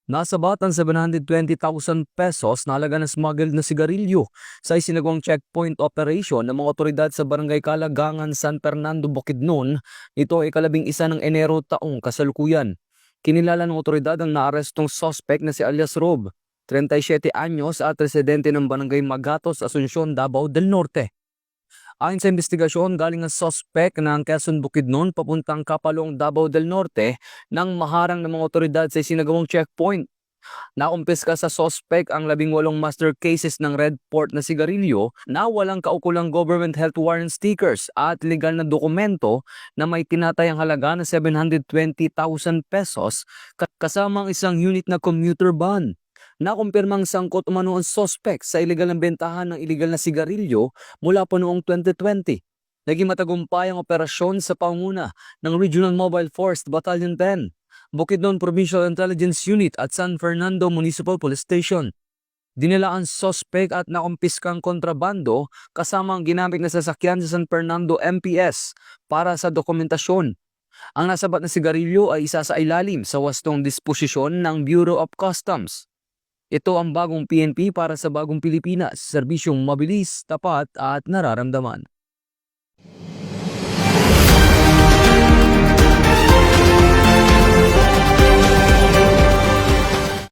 Nasabat ang 720,000 pesos na halaga ng smuggled na sigarilyo sa isinagawang checkpoint operation ng mga otoridad sa Barangay Kalagangan, San Fernando, Bukidnon. Ito ay ika-11 ng Enero taong kasalukuyan. Kinilala ng otoridad ang naarestong suspect na si alias Rob, 37 anyos at residente ng Barangay Magatos, Asuncion, Davao del Norte. Ayon sa investigasyon, galing ang suspect ng Quezon Bukidnon papuntang Kapalong, Davao del Norte nang maharang ng mga otoridad sa isinagawang checkpoint. Nakumpiska sa suspect ang 18 master cases ng Red Port na sigarilyo na walang kaukulang government health warrant stickers at legal na dokumento na may tinatayang halaga na 720,000 pesos kasama ang isang unit na commuter van. Nakumpirmang sangkot umano ang suspect sa illegal na bentahan ng illegal na sigarilyo mula pa noong 2020. Naging matagumpay ang operasyon sa panguna ng Regional Mobile Force Battalion 10, Bukidnon Provincial Intelligence Unit at San Fernando Municipal Police Station. Dinala ang suspect at nakumpiskang kontrabando kasama ang ginamit na sasakyan sa San Fernando MPS para sa dokumentasyon. Ang nasabat na sigarilyo ay isa sa ilalim sa wastong disposisyon ng Bureau of Customs. Ito ang bagong PNP para sa bagong Pilipinas, serbisyong mabilis, tapat at nararamdaman.